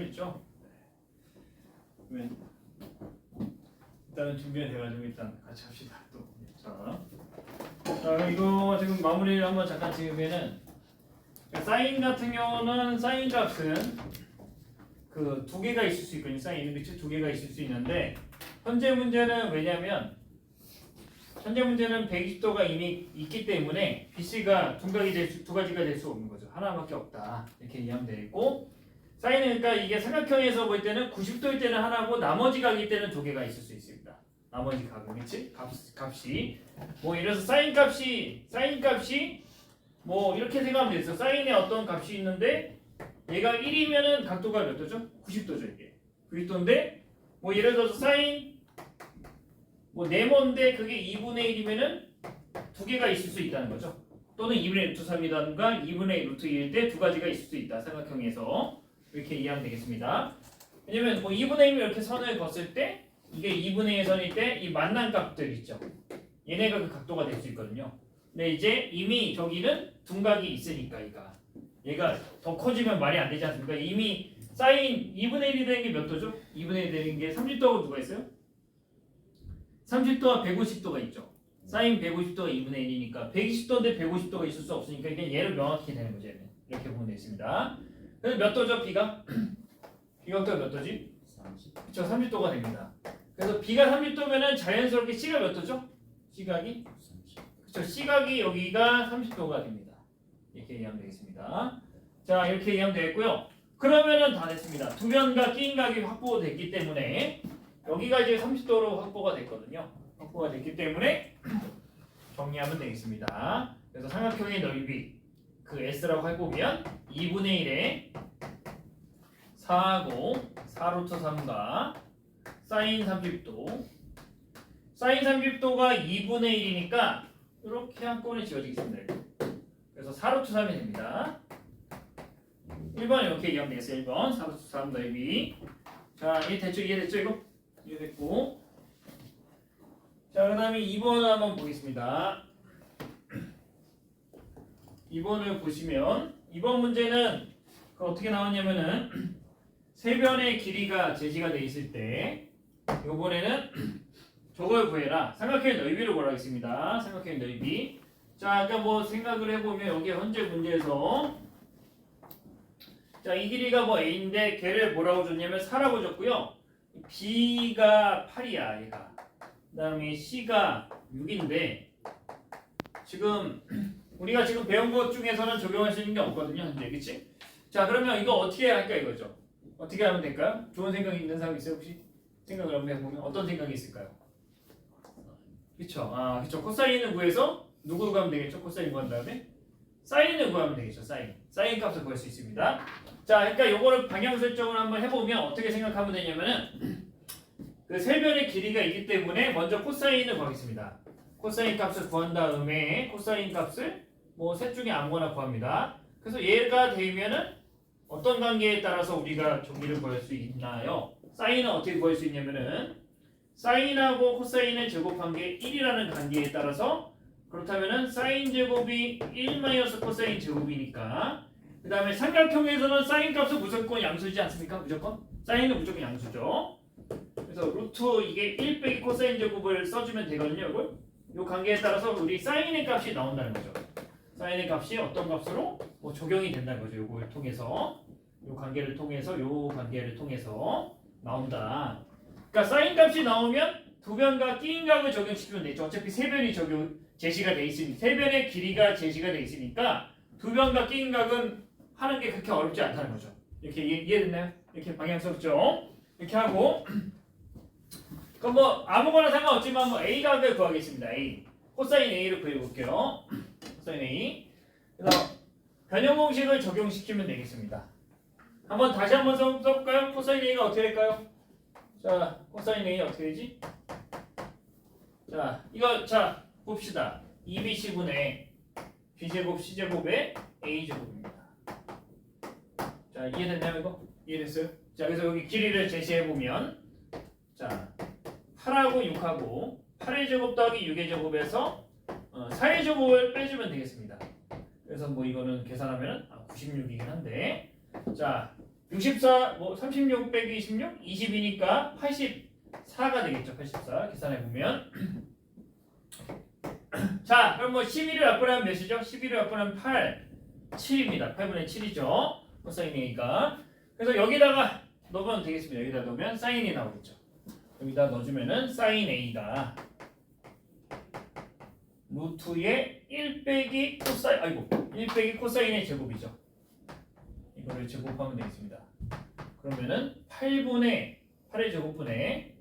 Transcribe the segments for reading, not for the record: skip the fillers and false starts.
있죠. 그러면 일단은 준비가 돼가지고 일단 같이 합시다. 또 자, 이거 지금 마무리를 한번 잠깐 지으면은 사인 같은 경우는 사인 값은 그 두 개가 있을 수 있거든요. 사인은 그치? 두 개가 있을 수 있는데 현재 문제는 왜냐면 현재 문제는 120도가 이미 있기 때문에 BC가 두 가지가 될 수 없는 거죠. 하나밖에 없다. 이렇게 이해하면 되겠고 사인은 그러니까 이게 삼각형에서 볼 때는 90도일 때는 하나고 나머지 각일 때는 두 개가 있을 수 있습니다. 나머지 각은 그치? 값이 뭐 이래서 사인 값이 뭐 이렇게 생각하면 되겠어. 사인에 어떤 값이 있는데 얘가 1이면은 각도가 몇 도죠? 90도죠 이게. 90도인데 뭐 예를 들어서 사인 뭐 네모인데 그게 2분의 1이면은 두 개가 있을 수 있다는 거죠. 또는 2분의 루트 3이라든가 2분의 루트 2일 때 두 가지가 있을 수 있다. 삼각형에서 이렇게 이해하면 되겠습니다. 왜냐면 뭐 2분의 1을 이렇게 선을 걷을 때 이게 2분의 1 선일 때 이 만난 값들 있죠. 얘네가 그 각도가 될 수 있거든요. 근데 이제 이미 저기는 둔각이 있으니까 얘가 더 커지면 말이 안 되지 않습니까? 이미 사인 2분의 1이 되는 게 몇 도죠? 2분의 1이 되는 게 30도하고 누가 있어요? 30도와 150도가 있죠. 사인 150도가 2분의 1이니까 120도인데 150도가 있을 수 없으니까 이게 얘를 명확히 되는 거죠. 얘는. 이렇게 보면 되겠습니다. 그래서 몇 도죠? B가? B각도가 몇 도지? 30. 그쵸, 30도가 됩니다. 그래서 B가 30도면은 자연스럽게 C가 몇 도죠? C각이? 30. 그쵸, C각이 여기가 30도가 됩니다. 이렇게 이해하면 되겠습니다. 자, 이렇게 이해하면 되겠고요. 그러면은 다 됐습니다. 두 변과 끼인 각이 확보됐기 때문에 여기가 이제 30도로 확보가 됐거든요. 확보가 됐기 때문에 정리하면 되겠습니다. 그래서 삼각형의 넓이 그 S라고 해보면 2분의 1에 4하고 4루트 3과 사인 30도 사인 30도가 2분의 1이니까 이렇게 한꺼번에 지워지겠습니다. 그래서 4루트 3이 됩니다. 1번 이렇게 이해하면 되겠어요. 1번 4루트 3 넓이. 자, 이해됐죠 이거? 이해됐고. 자, 그 다음에 2번 한번 보겠습니다. 2번을 보시면 2번 문제는 그 어떻게 나왔냐면은 세 변의 길이가 제시가 돼 있을 때 이번에는 저걸 구해라. 삼각형의 넓이를 구하라 하겠습니다. 삼각형의 넓이. 자, 아까 뭐 생각을 해보면 여기 현재 문제에서 자, 이 길이가 뭐 A인데 걔를 뭐라고 줬냐면 4라고 줬고요. B가 8이야 얘가. 그 다음에 C가 6인데 지금 우리가 지금 배운 것 중에서는 적용할 수 있는 게 없거든요 현재. 그치? 자, 그러면 이거 어떻게 할까 이거죠. 어떻게 하면 될까요? 좋은 생각이 있는 사람 있어요 혹시? 생각을 한번 해보면 어떤 생각이 있을까요? 그쵸? 아, 그쵸. 코사인을 구해서 누구 구하면 되겠죠? 코사인 구한 다음에 사인을 구하면 되겠죠. 사인 값을 구할 수 있습니다. 자, 그러니까 요거를 방향 설정을 한번 해보면 어떻게 생각하면 되냐면은 그 세 변의 길이가 있기 때문에 먼저 코사인을 구하겠습니다. 코사인 값을 구한 다음에 코사인 값을 뭐 셋 중에 아무거나 구합니다. 그래서 얘가 되면은 어떤 관계에 따라서 우리가 정리를 구할 수 있나요? 사인은 어떻게 구할 수 있냐면은 사인하고 코사인의 제곱한 게 1이라는 관계에 따라서 그렇다면은 사인 제곱이 1 마이너스 코사인 제곱이니까 그 다음에 삼각형에서는 사인 값은 무조건 양수지 않습니까? 무조건? 사인은 무조건 양수죠. 그래서 루트 이게 1 빼기 코사인 제곱을 써주면 되거든요. 이걸 이 관계에 따라서 우리 사인의 값이 나온다는 거죠. 사인의 값이 어떤 값으로 뭐 적용이 된다는 거죠. 이걸 통해서 이 관계를 통해서 나온다. 그러니까 사인 값이 나오면 두 변과 끼인 각을 적용시키면 되죠. 어차피 세 변이 제시가 돼 있으니 세 변의 길이가 제시가 돼 있으니까 두 변과 끼인 각은 하는 게 그렇게 어렵지 않다는 거죠. 이렇게 이해됐나요? 이렇게 방향성죠. 이렇게 하고 그럼 뭐 아무거나 상관없지만 뭐 A 각을 구하겠습니다. A 코사인 A를 구해볼게요. 코사인 A. 그래서 변형 공식을 적용시키면 되겠습니다. 다시 한번 써볼까요? 코사인 A가 어떻게 될까요? 자, 코사인 A 어떻게 되지? 자, 이거 자 봅시다. 2bc분의 b제곱 c제곱의 a제곱입니다. 자, 이해됐나요 이거? 이해됐어요? 자, 그래서 여기 길이를 제시해보면 자 8하고 6하고 8의 제곱 더하기 6의 제곱에서 4의 제곱을 빼주면 되겠습니다. 그래서 뭐 이거는 계산하면 96이긴 한데 자 64, 뭐 36 빼기 26, 20이니까 84가 되겠죠. 84 계산해 보면. 자, 그럼 뭐 11을 약분하면 몇이죠? 11을 약분하면 8, 7입니다. 8분의 7이죠. 코사인 A가. 그래서 여기다가 넣으면 되겠습니다. 여기다 넣으면 사인이 나오겠죠. 여기다 넣어주면은 사인 A가 루트의 1 빼기 코사인, 아이고, 1 빼기 코사인의 제곱이죠. 이거를 제곱하면 되겠습니다. 그러면은 8분의 8의 제곱분의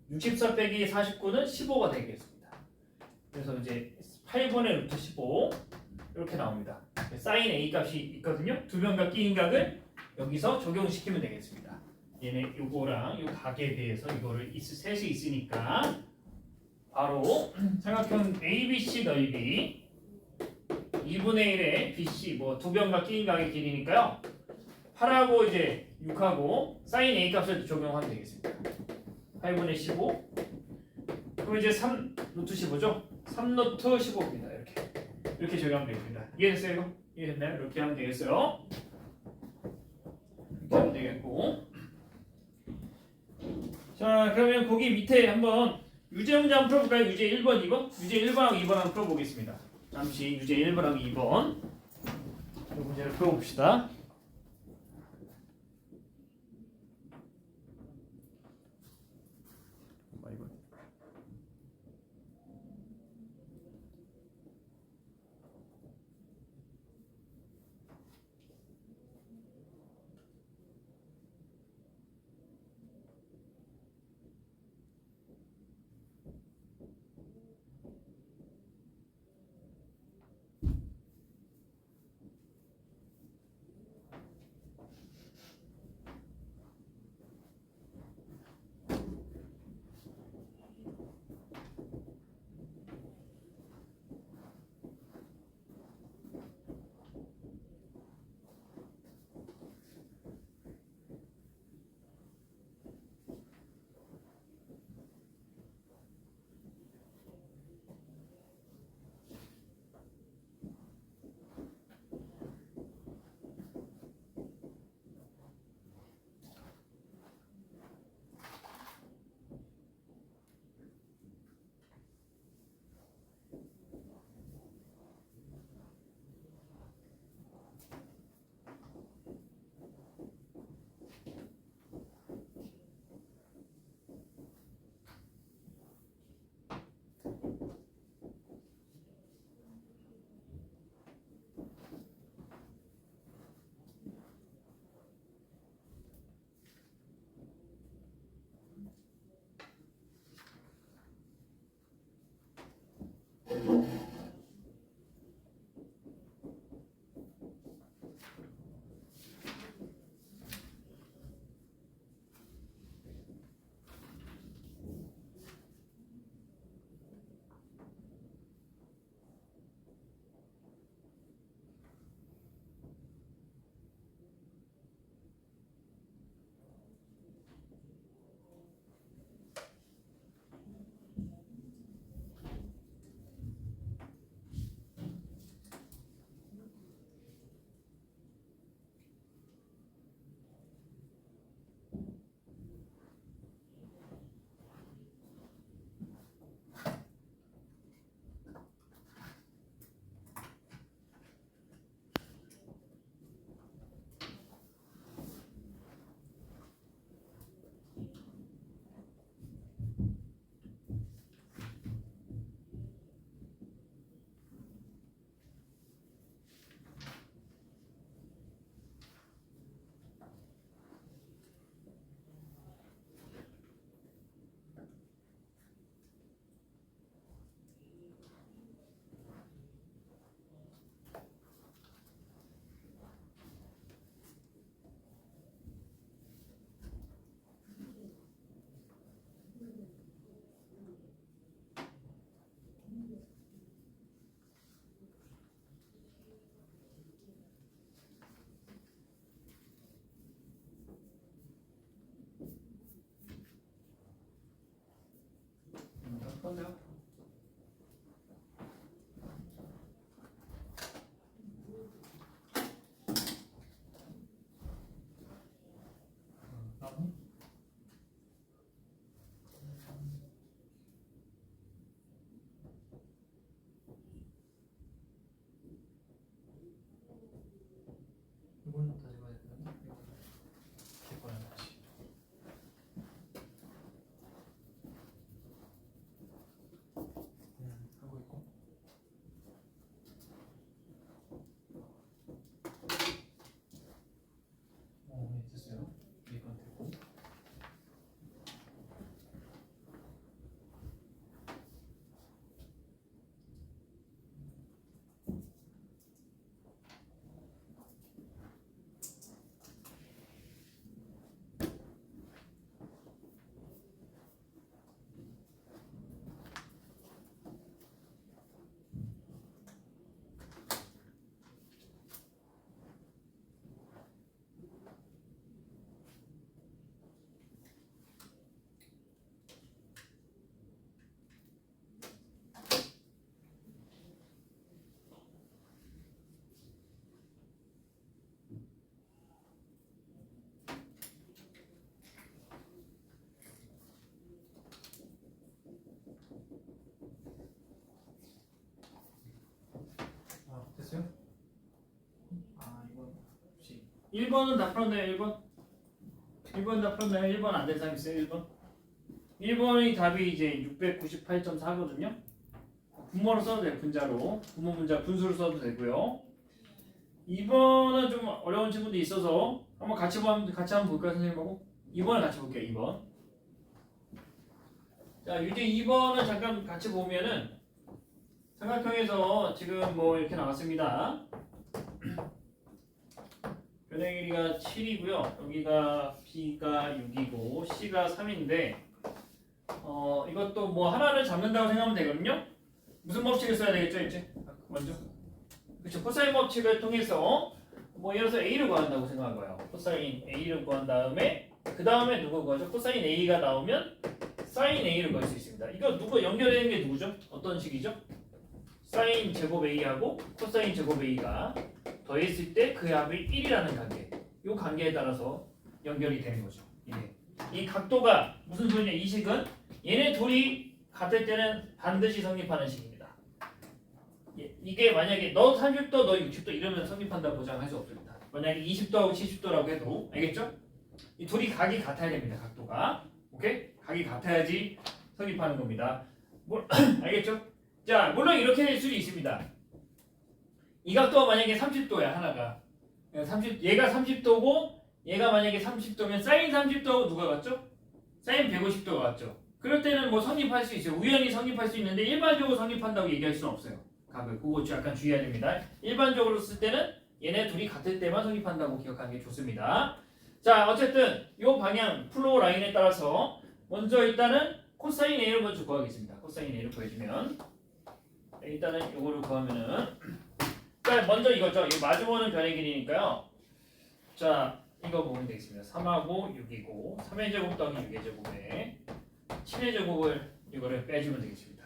64 빼기 49는 15가 되겠습니다. 그래서 이제 8분의 루트 15 이렇게 나옵니다. 사인 A 값이 있거든요. 두 변각 끼인각을 여기서 적용시키면 되겠습니다. 얘네 요거랑 요 각에 대해서 이거를 셋이 있으니까 바로 삼각형 ABC 넓이 2분의 1의 BC 뭐 두 변각 끼인각의 길이니까요. 8하고 이제 6하고 사인 A 값을 적용하면 되겠습니다. 8분의 15 그럼 이제 3 루트 15죠? 3 루트 15입니다. 이렇게 적용하면 되겠습니다. 이해됐어요 이거? 이해됐나요? 이렇게 하면 되겠어요. 이렇게 하면 되겠고 자 그러면 거기 밑에 한번 유제 문제 한번 풀어볼까요? 유제 1번, 2번? 유제 1번하고 2번 한번 풀어보겠습니다. 잠시 유제 1번하고 2번 이 문제를 풀어봅시다. 됐어요. 이건 됐고. 됐어요? 이건 혹시 1번은 다 풀었나요? 1번? 1번 다 풀었나요? 1번 안 된 사람 있어요? 1번? 1번이 답이 이제 698.4거든요. 분모로 써도 돼요. 분자로. 분모 분자 분수로 써도 되고요. 2번은 좀 어려운 친구도 있어서 한번 같이 한번 볼까요, 선생님하고? 2번을 같이 볼게요. 2번. 자, 이제 2번은 잠깐 같이 보면은 삼각형에서 지금 뭐 이렇게 나왔습니다. 변의 길이가 7이고요. 여기가 B가 6이고 C가 3인데 이것도 뭐 하나를 잡는다고 생각하면 되거든요. 무슨 법칙을 써야 되겠죠, 이제? 먼저. 그렇죠. 코사인 법칙을 통해서 뭐 예를 들어서 A를 구한다고 생각한 거예요. 코사인 A를 구한 다음에 그 다음에 누구 구하죠? 코사인 A가 나오면 사인 A를 구할 수 있습니다. 이거 누구 연결되는 게 누구죠? 어떤 식이죠? 사인 제곱 A하고 코사인 제곱 A가 더했을 때 그 합이 1이라는 관계. 이 관계에 따라서 연결이 되는 거죠. 이 각도가 무슨 소리냐? 이 식은 얘네 둘이 같을 때는 반드시 성립하는 식입니다. 이게 만약에 너 30도 너 60도 이러면 성립한다고 보장할 수 없습니다. 만약에 20도하고 70도라고 해도 알겠죠? 이 둘이 각이 같아야 됩니다. 각도가. 오케이? 각이 같아야지 성립하는 겁니다. 알겠죠? 자, 물론 이렇게 될 수도 있습니다. 이 각도가 만약에 30도야, 하나가. 얘가 30도고 얘가 만약에 30도면 사인 30도하고 누가 같죠? 사인 150도가 같죠? 그럴 때는 뭐 성립할 수 있어요. 우연히 성립할 수 있는데 일반적으로 성립한다고 얘기할 수는 없어요. 각을. 그거 약간 주의해야 됩니다. 일반적으로 쓸 때는 얘네 둘이 같을 때만 성립한다고 기억하는 게 좋습니다. 자, 어쨌든 이 방향 플로우 라인에 따라서 먼저 일단은 코사인 A를 먼저 구하겠습니다. 코사인 A를 구해주면 일단은 이거를 구하면은 자, 먼저 이거죠. 이 마주보는 변의 길이니까요. 자, 이거 보면 되겠습니다. 3하고 6이고 3의 제곱 더하기 6의 제곱에 7의 제곱을 이거를 빼주면 되겠습니다.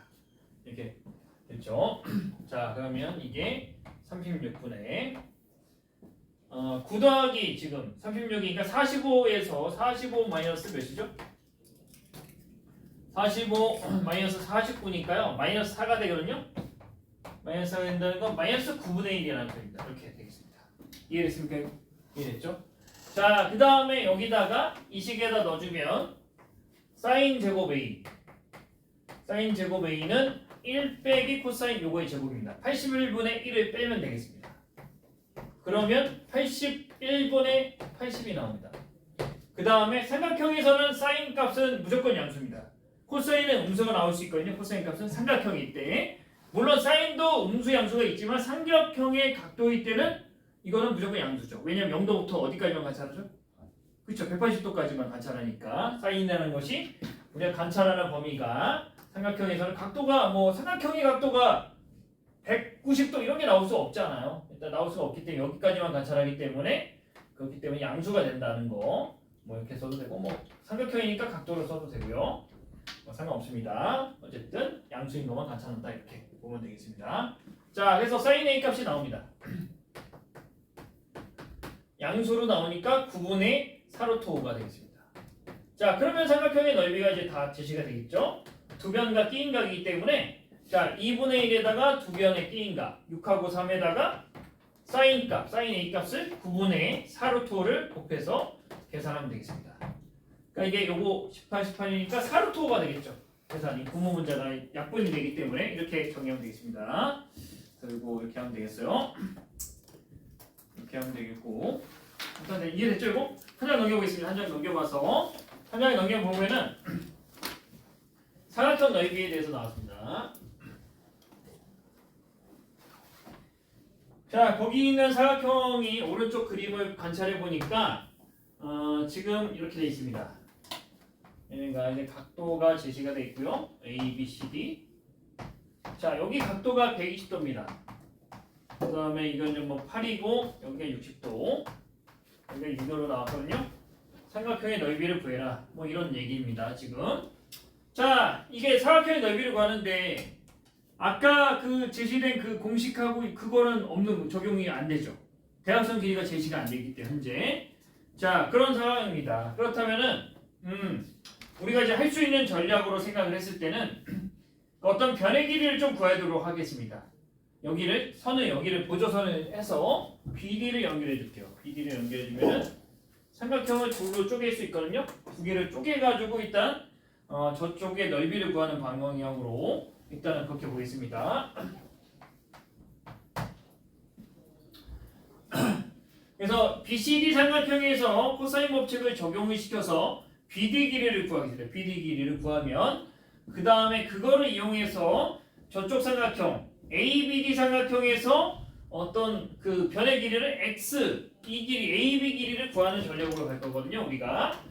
이렇게 됐죠? 자, 그러면 이게 36분의 9 더하기 지금 36이니까 45에서 45 마이너스 몇이죠? 45 마이너스 49니까요. 마이너스 4가 되거든요. 마이너스 4가 된다는 건 마이너스 9분의 1이라는 표입니다. 이렇게 되겠습니다. 이해됐습니까? 이해됐죠? 자, 그 다음에 여기다가 이 식에다 넣어주면 사인 제곱 A 사인 제곱 A는 1 빼기 코사인 요거의 제곱입니다. 81분의 1을 빼면 되겠습니다. 그러면 81분의 80이 나옵니다. 그 다음에 삼각형에서는 사인 값은 무조건 양수입니다. 코사인은 음수가 나올 수 있거든요. 코사인 값은 삼각형일 때. 물론 사인도 음수 양수가 있지만 삼각형의 각도일 때는 이거는 무조건 양수죠. 왜냐면 0도부터 어디까지만 관찰하죠? 그렇죠. 180도까지만 관찰하니까 사인이라는 것이 우리가 관찰하는 범위가 삼각형에서는 각도가 뭐 삼각형의 각도가 190도 이런 게 나올 수 없잖아요. 일단 나올 수가 없기 때문에 여기까지만 관찰하기 때문에 그렇기 때문에 양수가 된다는 거 뭐 이렇게 써도 되고 뭐 삼각형이니까 각도로 써도 되고요. 뭐 상관없습니다. 어쨌든 양수인 것만 관찰한다 이렇게 보면 되겠습니다. 자, 그래서 사인 A 값이 나옵니다. 양수로 나오니까 9분의 4루트 5가 되겠습니다. 자, 그러면 삼각형의 넓이가 이제 다 제시가 되겠죠? 두 변과 끼인 각이기 때문에 자, 2분의 1에다가 두 변의 끼인 각 6하고 3에다가 사인 값, 사인 A 값을 9분의 4루트 5를 곱해서 계산하면 되겠습니다. 그러니까 이게 요거 18, 18이니까 4루트 5가 되겠죠. 계산이 분모 문자가 약분이 되기 때문에 이렇게 정리하면 되겠습니다. 그리고 이렇게 하면 되겠어요. 이렇게 하면 되겠고 일단 이해됐죠 이거? 한 장 넘겨보겠습니다. 한 장 넘겨봐서 한 장에 넘겨보면은 사각형 넓이에 대해서 나왔습니다. 자, 거기 있는 사각형이 오른쪽 그림을 관찰해 보니까 지금 이렇게 되어 있습니다. 얘네가 이제 각도가 제시가 되어 있고요. A, B, C, D. 자, 여기 각도가 120도입니다. 그 다음에 이건 좀 뭐 8이고 여기가 60도. 여기가 6도로 나왔거든요. 삼각형의 넓이를 구해라. 뭐 이런 얘기입니다. 지금. 자, 이게 사각형의 넓이를 구하는데 아까 그 제시된 그 공식하고 그거는 없는 적용이 안 되죠. 대각선 길이가 제시가 안 되기 때문에 현재. 자, 그런 상황입니다. 그렇다면은 우리가 이제 할 수 있는 전략으로 생각을 했을 때는 어떤 변의 길이를 좀 구하도록 하겠습니다. 여기를 선을 여기를 보조선을 해서 BD를 연결해 줄게요. BD를 연결해 주면은 삼각형을 둘로 쪼갤 수 있거든요. 두 개를 쪼개 가지고 일단 저쪽의 넓이를 구하는 방향으로 일단은 그렇게 보겠습니다. 그래서 BCD 삼각형에서 코사인 법칙을 적용을 시켜서 BD 길이를 구하겠습니다. BD 길이를 구하면 그 다음에 그거를 이용해서 저쪽 삼각형 ABD 삼각형에서 어떤 그 변의 길이를 X 이 길이 AB 길이를 구하는 전략으로 갈 거거든요. 우리가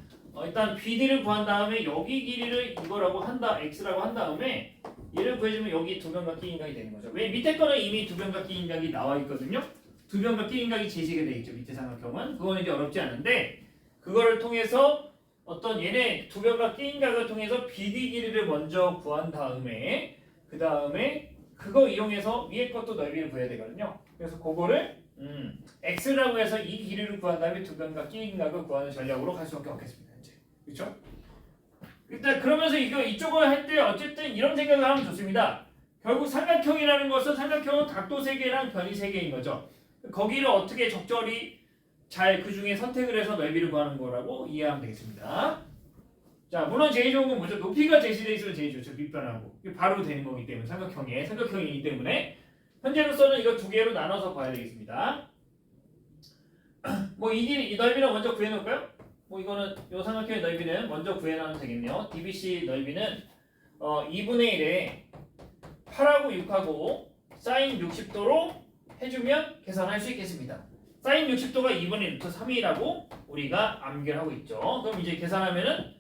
일단 BD를 구한 다음에 여기 길이를 이거라고 한다 X라고 한 다음에 얘를 구해주면 여기 두 변각기 인각이 되는 거죠. 왜 밑에 거는 이미 두 변각기 인각이 나와 있거든요. 두 변각기 인각이 제시가 돼 있죠. 밑에 삼각형은 그거는 이제 어렵지 않은데 그거를 통해서 어떤 얘네 두 변각기 인각을 통해서 BD 길이를 먼저 구한 다음에 그 다음에 그거 이용해서 위에 것도 넓이를 구해야 되거든요. 그래서 그거를 X라고 해서 이 길이를 구한 다음에 두 변각기 인각을 구하는 전략으로 갈 수밖에 없겠습니다. 이제 그렇죠? 일단 그러면서 이쪽을 할 때 어쨌든 이런 생각을 하면 좋습니다. 결국 삼각형이라는 것은 삼각형은 각도 3개랑 변이 3개인 거죠. 거기를 어떻게 적절히 잘 그 중에 선택을 해서 넓이를 구하는 거라고 이해하면 되겠습니다. 자, 물론 제일 좋은 건 뭐죠? 높이가 제시되어 있으면 제일 좋죠. 밑변하고 이게 바로 되는 거기 때문에 삼각형이기 때문에 현재로서는 이거 두 개로 나눠서 봐야 되겠습니다. 뭐 이 넓이를 먼저 구해놓을까요? 뭐 이거는 요 삼각형의 넓이는 먼저 구해놔도 되겠네요. DBC 넓이는 2분의 1에 8하고 6하고 사인 60도로 해주면 계산할 수 있겠습니다. 사인 60도가 2분의 루트 3이라고 우리가 암기를 하고 있죠. 그럼 이제 계산하면은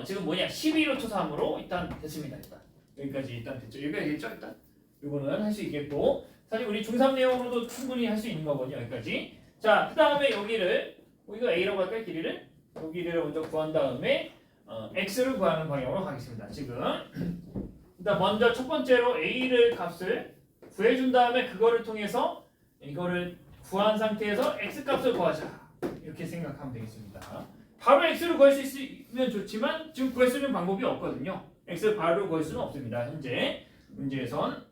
지금 뭐냐 12루트 3으로 일단 됐습니다. 일단 여기까지 일단 됐죠. 여기까지 됐죠. 일단 이거는 할 수 있겠고 사실 우리 중3 내용으로도 충분히 할 수 있는 거거든요. 여기까지. 자, 그 다음에 여기를 이거 A라고 할까요? 길이를 먼저 구한 다음에 X를 구하는 방향으로 가겠습니다. 지금 일단 먼저 첫 번째로 A를 값을 구해준 다음에 그거를 통해서 이거를 구한 상태에서 X 값을 구하자 이렇게 생각하면 되겠습니다. 바로 X를 구할 수 있으면 좋지만 지금 구할 수 있는 방법이 없거든요. X를 바로 구할 수는 없습니다. 현재 문제에선.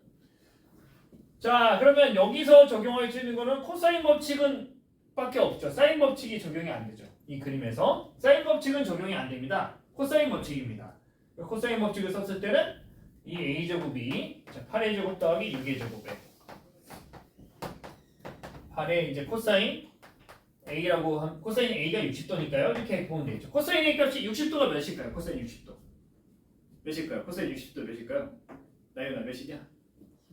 자, 그러면 여기서 적용할 수 있는 거는 코사인 법칙은 밖에 없죠. 사인 법칙이 적용이 안 되죠. 이 그림에서 사인 법칙은 적용이 안 됩니다. 코사인 법칙입니다. 코사인 법칙을 썼을 때는 이 a제곱이 8의 제곱 더하기 6의 제곱에 8의 이제 코사인 a라고 한 코사인 a가 60도니까요. 이렇게 보면 되겠죠. 코사인 a 값이 60도가 몇일까요? 코사인 60도 몇일까요? 코사인 60도 몇일까요? 나이가 몇이냐?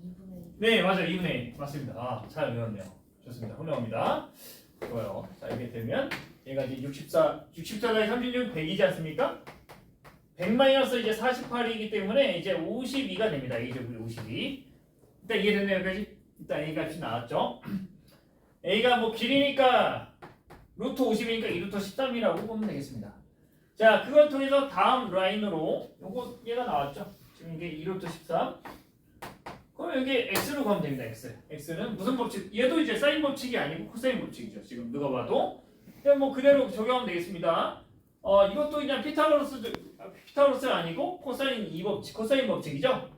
2분의 네, 맞아요. 2분의 1 맞습니다. 아, 잘 외웠네요. 좋습니다. 훌륭합니다. 좋아요. 자, 이렇게 되면 얘가 이제 64 36 100이지 않습니까? 100 마이너스 이제 48이기 때문에 이제 52가 됩니다. a제곱이 52. 일단 이해됐네요, 여기까지? 일단 a 값이 나왔죠. a가 뭐 길이니까 루트 50이니까 2루트 13이라고 보면 되겠습니다. 자, 그걸 통해서 다음 라인으로 요거 얘가 나왔죠. 지금 이게 2루트 13. 그럼 여기 x로 가면 됩니다. x는 무슨 법칙? 얘도 이제 사인 법칙이 아니고 코사인 법칙이죠. 지금 누가 봐도. 그냥 뭐 그대로 적용하면 되겠습니다. 이것도 그냥 피타고라스가 아니고 코사인 2법칙, 코사인 법칙이죠.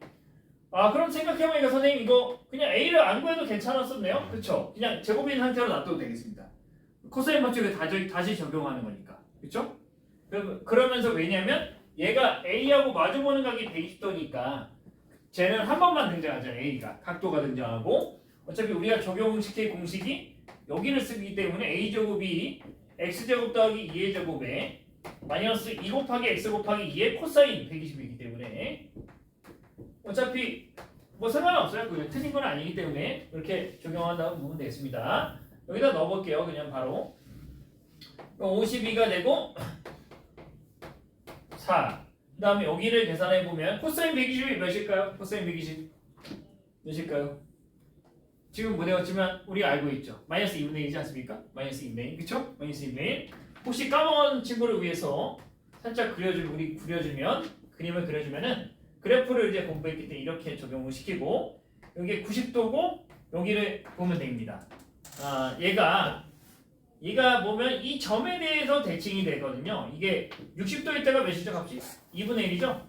아, 그럼 생각해보니까 선생님 이거 그냥 a를 안 구해도 괜찮았었네요. 그렇죠? 그냥 제곱인 상태로 놔둬도 되겠습니다. 코사인 법칙을 다시 적용하는 거니까. 그렇죠? 그러면서 왜냐면 얘가 a하고 마주보는 각이 120도니까 쟤는 한 번만 등장하죠. a가 각도가 등장하고 어차피 우리가 적용시킬 공식이 여기를 쓰기 때문에 a제곱이 x제곱 더하기 2의 제곱에 마이너스 2 곱하기 x 곱하기 2의 코사인 120이기 때문에 어차피 뭐 상관없어요. 그 틀린 건 아니기 때문에 이렇게 적용한다고 보면 되겠습니다. 여기다 넣어볼게요. 그냥 바로 52가 되고 4. 그 다음에 여기를 계산해보면 코사인 120이 몇일까요? 코사인 120 몇일까요? 지금 못 외웠지만 우리 알고 있죠. 마이너스 2분의 1이지 않습니까? 마이너스 2분의 1 그쵸? 마이너스 2분의 1 혹시 까먹은 친구를 위해서 살짝 그려주면 그림을 그려주면은 그래프를 이제 공부했기 때문에 이렇게 적용을 시키고 여기 90도고 여기를 보면 됩니다. 얘가 보면 이 점에 대해서 대칭이 되거든요. 이게 60도일 때가 몇이죠 값이? 2분의 1이죠?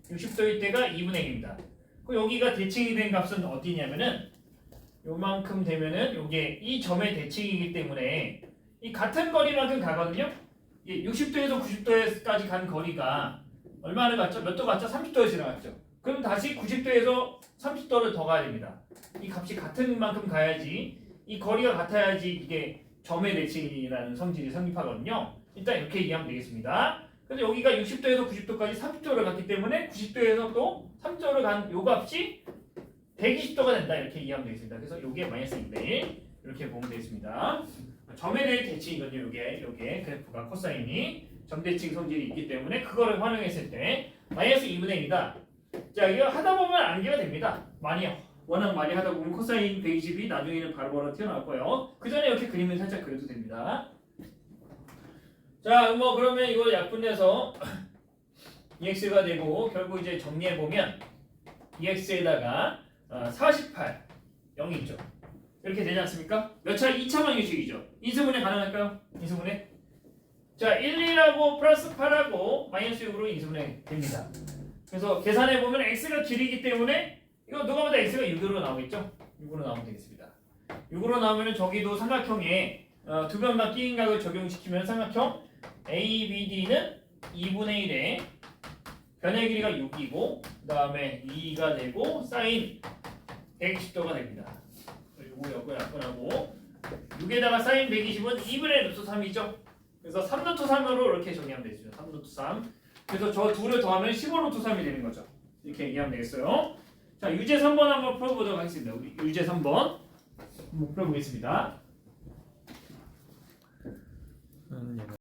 60도일 때가 2분의 1입니다. 그리고 여기가 대칭이 된 값은 어디냐면은 요만큼 되면은 요게 이 점의 대칭이기 때문에 이 같은 거리만큼 가거든요. 60도에서 90도까지 간 거리가 얼마를 갔죠? 몇 도 갔죠? 30도에 지나갔죠. 그럼 다시 90도에서 30도를 더 가야 됩니다. 이 값이 같은 만큼 가야지 이 거리가 같아야지 이게 점의 대칭이라는 성질이 성립하거든요. 일단 이렇게 이해하면 되겠습니다. 그래서 여기가 60도에서 90도까지 30도를 갔기 때문에 90도에서 또 30도를 간 요 값이 120도가 된다. 이렇게 이해하면 되겠습니다. 그래서 요게 마이너스 2분의 1 이렇게 보면 되겠습니다. 점에 대해 대칭이거든요. 요게 그래프가 코사인이 점대칭 성질이 있기 때문에 그거를 활용했을 때 마이너스 2분의 1이다. 자, 이거 하다 보면 암기가 됩니다. 워낙 많이 하다 보면 코사인 120이 나중에는 바로바로 튀어나올 거예요. 그 전에 이렇게 그림을 살짝 그려도 됩니다. 자, 뭐 그러면 이거 약분해서 EX가 되고 결국 이제 정리해 보면 EX에다가 48 0이 있죠. 이렇게 되지 않습니까? 몇 차? 2차 방정식이죠. 인수분해 가능할까요? 인수분해? 자, 1하고 플러스 8하고 마이너스 6으로 인수분해 됩니다. 그래서 계산해 보면 x가 길이기 때문에 이거 누가 봐도 x가 6으로 나오겠죠? 6으로 나오면 되겠습니다. 6으로 나오면 저기도 삼각형에 두 변만 끼인 각을 적용시키면 삼각형 ABD는 2분의 1에 변의 길이가 6이고 그 다음에 2가 되고 사인 120도가 됩니다. 요거 약분하고 6에다가 사인 120은 2분의 루트 3이죠. 그래서 3루트 3으로 이렇게 정리하면 되죠. 3루트 3. 그래서 저 둘을 더하면 15루트 3이 되는 거죠. 이렇게 얘기하면 되겠어요. 자, 유제 3번 한번 풀어보도록 하겠습니다. 우리 유제 3번 한번 풀어보겠습니다.